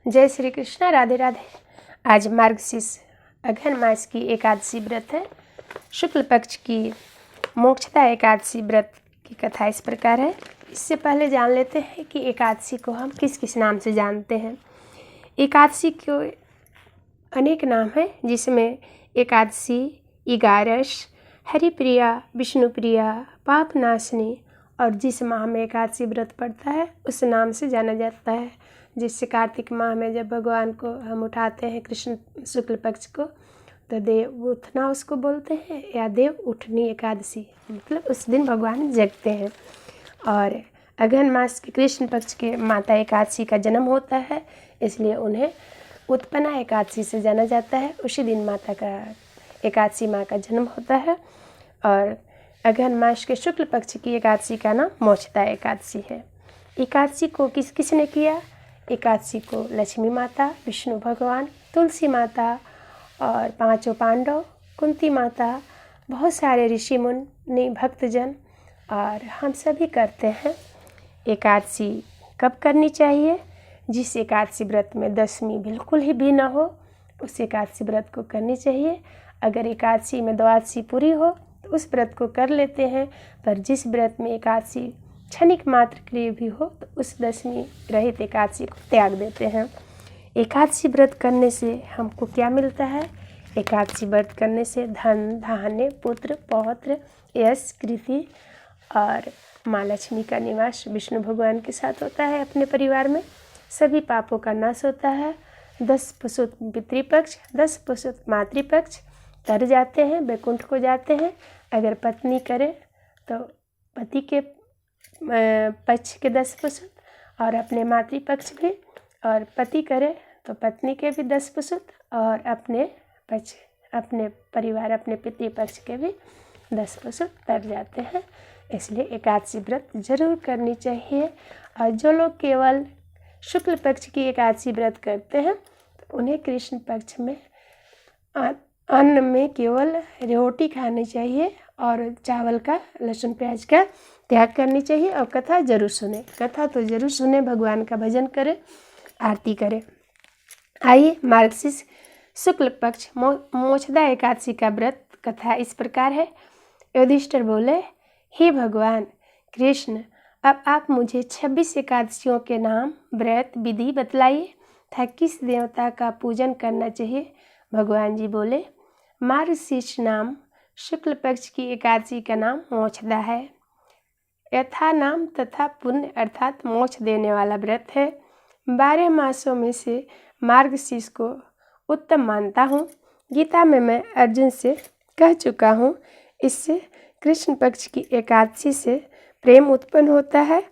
जय श्री कृष्णा, राधे राधे। आज मार्गशीर्ष अघन मास की एकादशी व्रत है। शुक्ल पक्ष की मोक्षदा एकादशी व्रत की कथा इस प्रकार है। इससे पहले जान लेते हैं कि एकादशी को हम किस किस नाम से जानते हैं। एकादशी के अनेक नाम हैं, जिसमें एकादशी, एकादश, हरिप्रिया, विष्णुप्रिया, पापनाशनी और जिस माह में एकादशी व्रत पड़ता है उस नाम से जाना जाता है। जिससे कार्तिक माह में जब भगवान को हम उठाते हैं, कृष्ण शुक्ल पक्ष को, तो देव उठना उसको बोलते हैं, या देव उठनी एकादशी, मतलब उस दिन भगवान जगते हैं। और अघन मास के कृष्ण पक्ष के माता एकादशी का जन्म होता है, इसलिए उन्हें उत्पन्ना एकादशी से जाना जाता है। उसी दिन माता का एकादशी माँ का जन्म होता है। और अघन मास के शुक्ल पक्ष की एकादशी का नाम मोक्षदा एकादशी है। एकादशी को किस किसने किया? एकादशी को लक्ष्मी माता, विष्णु भगवान, तुलसी माता और पांचों पांडव, कुंती माता, बहुत सारे ऋषि मुनि, भक्तजन और हम सभी करते हैं। एकादशी कब करनी चाहिए? जिस एकादशी व्रत में दशमी बिल्कुल ही न हो, उस एकादशी व्रत को करनी चाहिए। अगर एकादशी में द्वादशी पूरी हो तो उस व्रत को कर लेते हैं, पर जिस व्रत में एकादशी क्षणिक मात्र के लिए भी हो तो उस दशमी रहित एकादशी को त्याग देते हैं। एकादशी व्रत करने से हमको क्या मिलता है? एकादशी व्रत करने से धन, धान्य, पुत्र, पौत्र, यश, कीर्ति और माँ लक्ष्मी का निवास विष्णु भगवान के साथ होता है। अपने परिवार में सभी पापों का नाश होता है। 10 पुरुष पितृपक्ष, 10 पुरुष मातृपक्ष तर जाते हैं, वैकुंठ को जाते हैं। अगर पत्नी करे तो पति के पक्ष के 10 पुरुष और अपने मातृपक्ष भी, और पति करे तो पत्नी के भी 10 पुरुष और अपने पक्ष, अपने परिवार, अपने पितृपक्ष के भी 10 पुरुष तर जाते हैं। इसलिए एकादशी व्रत जरूर करनी चाहिए। और जो लोग केवल शुक्ल पक्ष की एकादशी व्रत करते हैं तो उन्हें कृष्ण पक्ष में अन्न में केवल रोटी खानी चाहिए और चावल का, लहसुन प्याज का त्याग करनी चाहिए। और कथा जरूर सुने, कथा तो जरूर सुने, भगवान का भजन करें, आरती करें। आइए, मार्गशीर्ष शुक्ल पक्ष मोक्षदा एकादशी का व्रत कथा इस प्रकार है। युधिष्ठिर बोले, हे भगवान कृष्ण, अब आप मुझे 26 एकादशियों के नाम, व्रत, विधि बतलाइए था किस देवता का पूजन करना चाहिए। भगवान जी बोले, मार्गशीर्ष नाम शुक्ल पक्ष की एकादशी का नाम मोक्षदा है। यथा नाम तथा पुण्य अर्थात मोक्ष देने वाला व्रत है। 12 मासों में से मार्गशीर्ष को उत्तम मानता हूँ। गीता में मैं अर्जुन से कह चुका हूँ, इससे कृष्ण पक्ष की एकादशी से प्रेम उत्पन्न होता है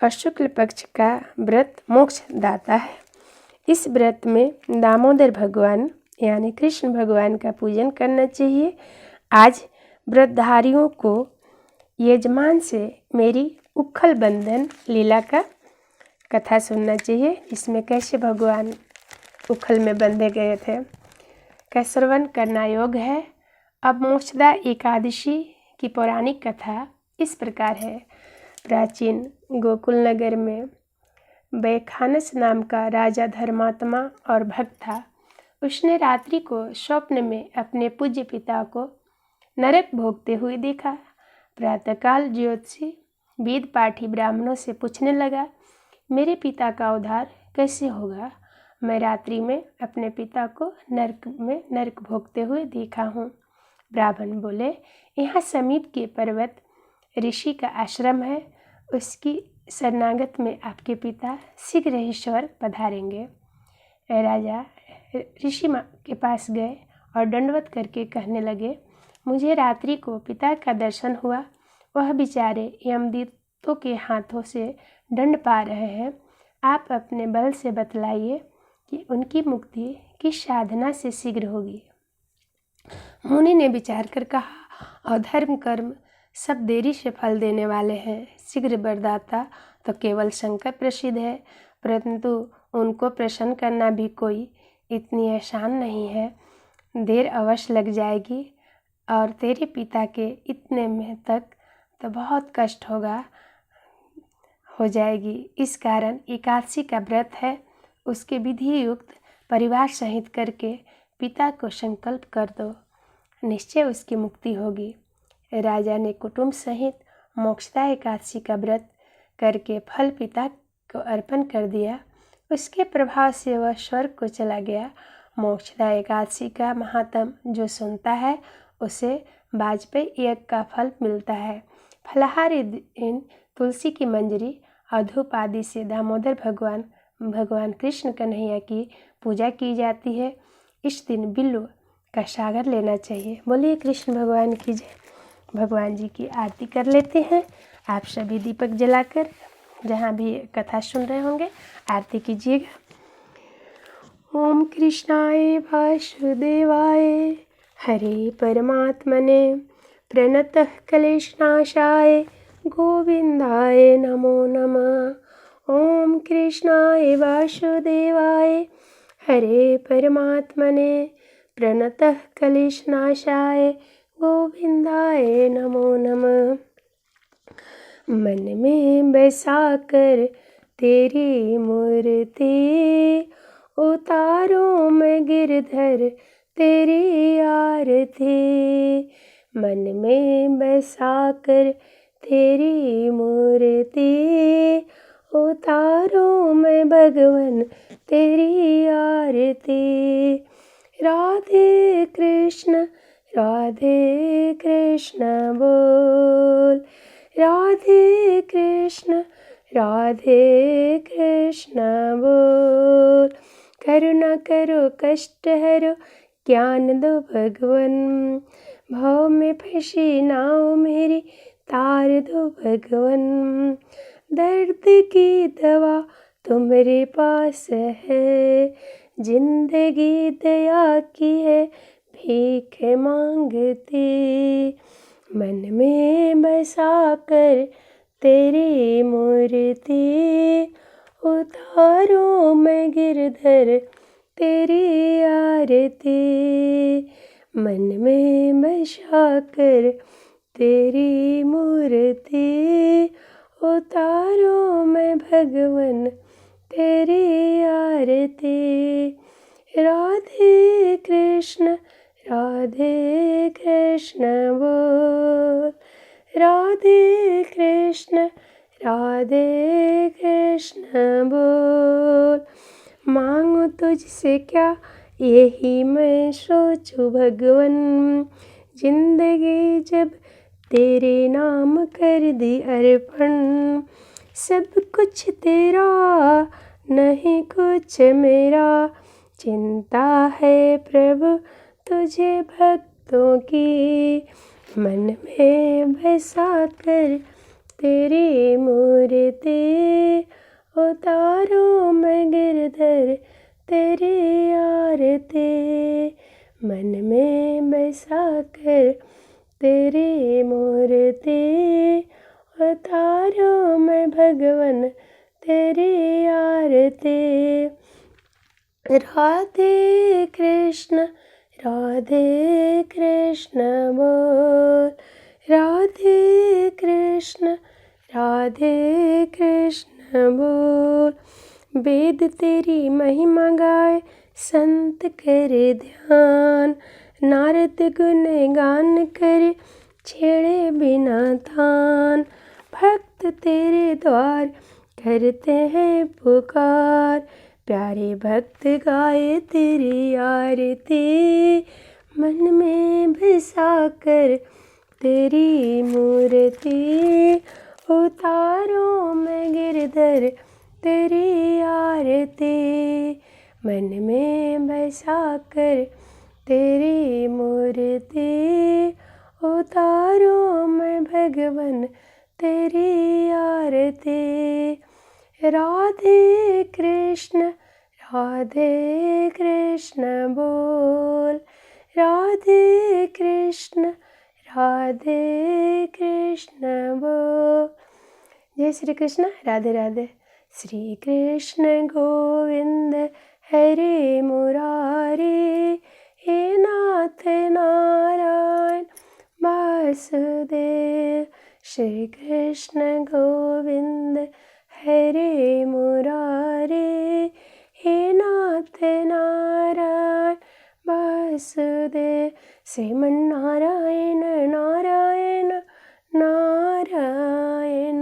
और शुक्ल पक्ष का व्रत मोक्ष दाता है। इस व्रत में दामोदर भगवान यानी कृष्ण भगवान का पूजन करना चाहिए। आज व्रतधारियों को यजमान से मेरी उखल बंधन लीला का कथा सुनना चाहिए, जिसमें कैसे भगवान उखल में बंधे गए थे, का श्रवण करना योग्य है। अब मोक्षदा एकादशी की पौराणिक कथा इस प्रकार है। प्राचीन गोकुल नगर में बैखानस नाम का राजा धर्मात्मा और भक्त था। उसने रात्रि को स्वप्न में अपने पूज्य पिता को नरक भोगते हुए देखा। प्रातःकाल ज्योतिषी वेद पाठी ब्राह्मणों से पूछने लगा, मेरे पिता का उद्धार कैसे होगा? मैं रात्रि में अपने पिता को नरक भोगते हुए देखा हूँ। ब्राह्मण बोले, यहाँ समीप के पर्वत ऋषि का आश्रम है, उसकी शरणागत में आपके पिता शीघ्र ही स्वर्ग पधारेंगे। राजा ऋषि के पास गए और दंडवत करके कहने लगे, मुझे रात्रि को पिता का दर्शन हुआ। वह बेचारे यमदूतों के हाथों से दंड पा रहे हैं। आप अपने बल से बतलाइए कि उनकी मुक्ति किस साधना से शीघ्र होगी। मुनि ने विचार कर कहा, अधर्म कर्म सब देरी से फल देने वाले हैं। शीघ्र वरदाता तो केवल शंकर प्रसिद्ध है, परंतु उनको प्रसन्न करना भी कोई इतनी आसान नहीं है। देर अवश्य लग जाएगी और तेरे पिता के इतने में तक तो बहुत कष्ट हो जाएगी। इस कारण एकादशी का व्रत है उसके विधि युक्त परिवार सहित करके पिता को संकल्प कर दो, निश्चय उसकी मुक्ति होगी। राजा ने कुटुंब सहित मोक्षदा एकादशी का व्रत करके फल पिता को अर्पण कर दिया। उसके प्रभाव से वह स्वर्ग को चला गया। मोक्षदा एकादशी का महात्म जो सुनता है उसे वाजपेयी यज्ञ का फल मिलता है। फलाहारी दिन तुलसी की मंजरी और धूप आदि से दामोदर भगवान कृष्ण कन्हैया की पूजा की जाती है। इस दिन बिल्व का सागर लेना चाहिए। बोलिए कृष्ण भगवान की जय। भगवान जी की आरती कर लेते हैं। आप सभी दीपक जलाकर जहाँ भी कथा सुन रहे होंगे आरती कीजिएगा। ओम कृष्णाय वासुदेवाय हरे परमात्मने प्रणतः क्लेशनाशाय गोविंदाय नमो नमः। ओम कृष्णाय वासुदेवाय हरे परमात्मने प्रणतः क्लेशनाशाय गोविंदाय नमो नमः। मन में बसाकर तेरी मूर्ति उतारूं मैं गिरधर तेरी आरती। मन में बसाकर तेरी मूर्ति उतारूं मैं भगवन तेरी आरती। राधे कृष्ण बोल, राधे कृष्ण बोल। करुणा करो कष्ट हरो ज्ञान दो भगवन, भाव में फंसी नाव मेरी तार दो भगवन। दर्द की दवा तुम्हारे पास है, जिंदगी दया की है भीख मांगती। मन में बसाकर तेरी मूर्ति उतारो मैं गिरधर तेरी आरती। मन में बसाकर तेरी मूर्ति उतारो मैं भगवन तेरी आरती। राधे कृष्ण बोल, राधे कृष्ण बोल। मांगू तुझसे क्या यही मैं सोचूं भगवन, जिंदगी जब तेरे नाम कर दी अर्पण। सब कुछ तेरा नहीं कुछ मेरा, चिंता है प्रभु तुझे भक्तों की। मन में बसाकर तेरी मूर्ति उतारो मैं गिरधर तेरी आरती। मन में बसाकर तेरी मूर्ति उतारो मैं भगवन तेरी आरती। राधे कृष्ण बोल, राधे कृष्ण बोल। वेद तेरी महिमा गाए संत करे ध्यान, नारद गुण गान करे छेड़े बिना थान। भक्त तेरे द्वार करते हैं पुकार, प्यारे भक्त गाए तेरी आरती। मन में बसाकर तेरी मूर्ति उतारो मैं गिरधर तेरी आरती। मन में बसाकर तेरी मूर्ति उतारो मैं भगवन तेरी आरती। राधे कृष्ण बोल, राधे कृष्ण बोल। जय श्री कृष्ण। राधे राधे। श्री कृष्ण गोविंद हरे मुरारी, हे नाथ नारायण वासुदेव। श्री कृष्ण गोविंद हरे मुरारी, हे वासुदेव श्रीमन्नारायण नारायण नारायण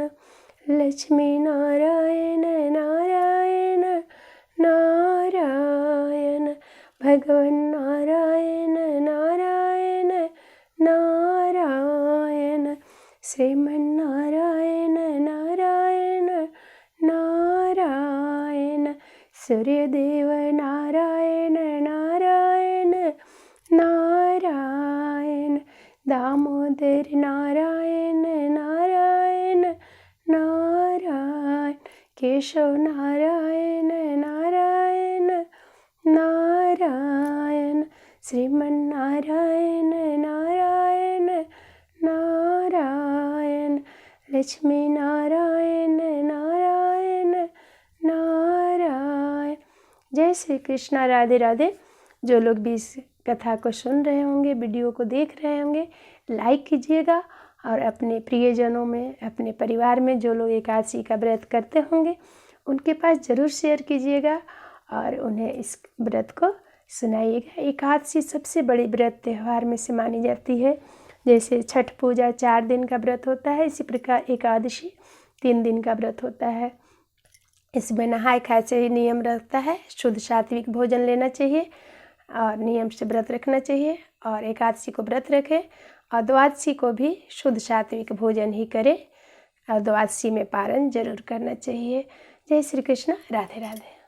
लक्ष्मी नारायण नारायण नारायण भगवन नारायण नारायण नारायण श्रीमन्नारायण नारायण नारायण सूर्यदेव नारायण नारायण नारायण दामोदर नारायण नारायण नारायण केशव नारायण नारायण नारायण श्रीमन्नारायण नारायण नारायण लक्ष्मी नारायण नारायण नारायण। जय श्री कृष्ण। राधे राधे। जो लोग भी इस कथा को सुन रहे होंगे, वीडियो को देख रहे होंगे, लाइक कीजिएगा और अपने प्रियजनों में, अपने परिवार में जो लोग एकादशी का व्रत करते होंगे उनके पास ज़रूर शेयर कीजिएगा और उन्हें इस व्रत को सुनाइएगा। एकादशी सबसे बड़ी व्रत त्यौहार में से मानी जाती है। जैसे छठ पूजा 4 दिन का व्रत होता है, इसी प्रकार एकादशी 3 दिन का व्रत होता है। इसमें नहाए खाए से ही नियम रहता है। शुद्ध सात्विक भोजन लेना चाहिए और नियम से व्रत रखना चाहिए और एकादशी को व्रत रखें और द्वादशी को भी शुद्ध सात्विक भोजन ही करें और द्वादशी में पारण जरूर करना चाहिए। जय श्री कृष्ण। राधे राधे।